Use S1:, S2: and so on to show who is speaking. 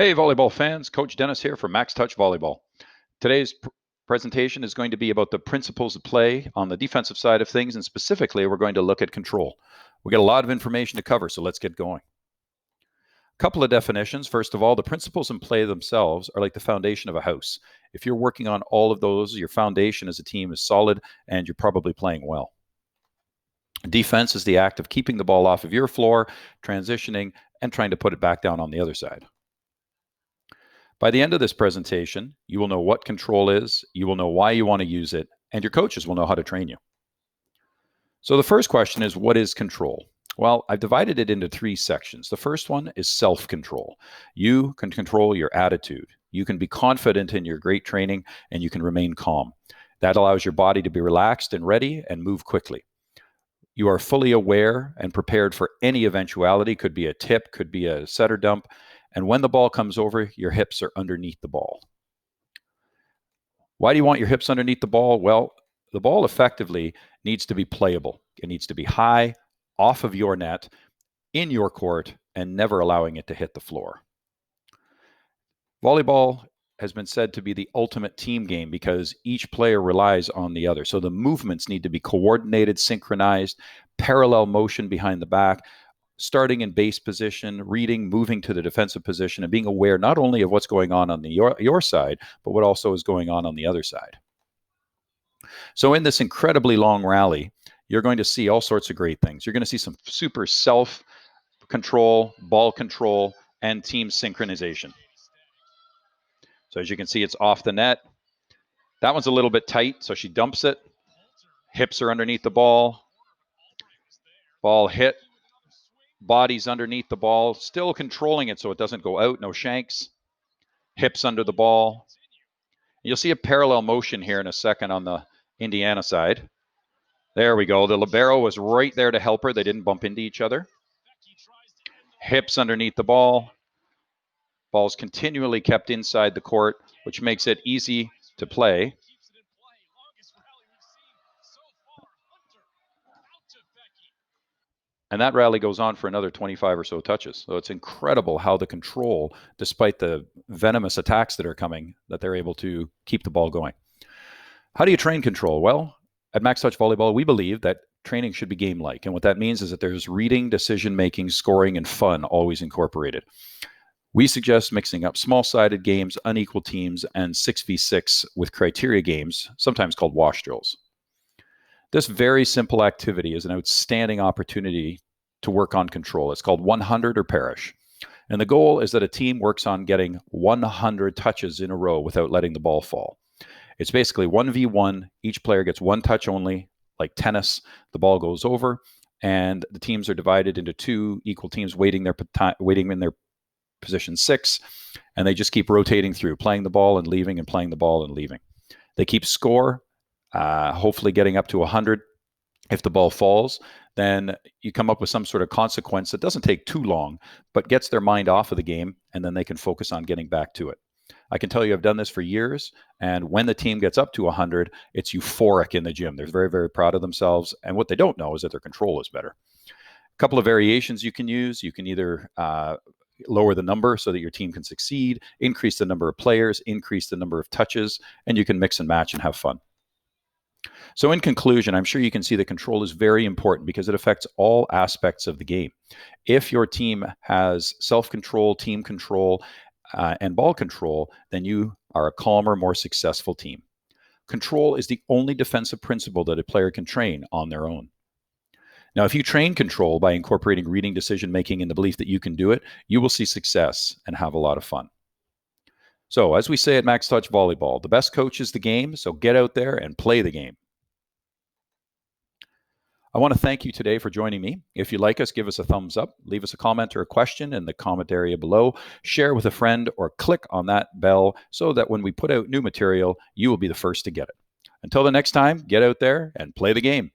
S1: Hey, volleyball fans, Coach Dennis here from Max Touch Volleyball. Today's presentation is going to be about the principles of play on the defensive side of things, and specifically, we're going to look at control. We got a lot of information to cover, so let's get going. A couple of definitions. First of all, the principles in play themselves are like the foundation of a house. If you're working on all of those, your foundation as a team is solid, and you're probably playing well. Defense is the act of keeping the ball off of your floor, transitioning, and trying to put it back down on the other side. By the end of this presentation, you will know what control is, you will know why you want to use it, and your coaches will know how to train you. So the first question is, what is control? Well, I've divided it into three sections. The first one is self-control. You can control your attitude. You can be confident in your great training, and you can remain calm. That allows your body to be relaxed and ready and move quickly. You are fully aware and prepared for any eventuality. Could be a tip, could be a setter dump. And when the ball comes over, your hips are underneath the ball. Why do you want your hips underneath the ball? Well, the ball effectively needs to be playable. It needs to be high, off of your net, in your court, and never allowing it to hit the floor. Volleyball has been said to be the ultimate team game because each player relies on the other. So the movements need to be coordinated, synchronized, parallel motion behind the back, starting in base position, reading, moving to the defensive position, and being aware not only of what's going on the your side, but what also is going on the other side. So in this incredibly long rally, you're going to see all sorts of great things. You're going to see some super self-control, ball control, and team synchronization. So as you can see, it's off the net. That one's a little bit tight, so she dumps it. Hips are underneath the ball. Ball hit. Body's underneath the ball, still controlling it so it doesn't go out, no shanks. Hips under the ball. You'll see a parallel motion here in a second on the Indiana side. There we go. The libero was right there to help her. They didn't bump into each other. Hips underneath the ball. Ball's continually kept inside the court, which makes it easy to play. And that rally goes on for another 25 or so touches. So it's incredible how the control, despite the venomous attacks that are coming, that they're able to keep the ball going. How do you train control? Well, at Max Touch Volleyball, we believe that training should be game-like. And what that means is that there's reading, decision-making, scoring, and fun always incorporated. We suggest mixing up small-sided games, unequal teams, and 6v6 with criteria games, sometimes called wash drills. This very simple activity is an outstanding opportunity to work on control. It's called 100 or perish. And the goal is that a team works on getting 100 touches in a row without letting the ball fall. It's basically 1v1. Each player gets one touch only, like tennis. The ball goes over, and the teams are divided into two equal teams waiting in their position 6, and they just keep rotating through, playing the ball and leaving and playing the ball and leaving. They keep score, hopefully getting up to 100. If the ball falls, then you come up with some sort of consequence that doesn't take too long, but gets their mind off of the game, and then they can focus on getting back to it. I can tell you I've done this for years, and when the team gets up to 100, it's euphoric in the gym. They're very, very proud of themselves, and what they don't know is that their control is better. A couple of variations you can use. You can either lower the number so that your team can succeed, increase the number of players, increase the number of touches, and you can mix and match and have fun. So in conclusion, I'm sure you can see that control is very important because it affects all aspects of the game. If your team has self-control, team control, and ball control, then you are a calmer, more successful team. Control is the only defensive principle that a player can train on their own. Now, if you train control by incorporating reading, decision-making, and the belief that you can do it, you will see success and have a lot of fun. So, as we say at Max Touch Volleyball, the best coach is the game, so get out there and play the game. I want to thank you today for joining me. If you like us, give us a thumbs up, leave us a comment or a question in the comment area below, share with a friend, or click on that bell so that when we put out new material, you will be the first to get it. Until the next time, get out there and play the game.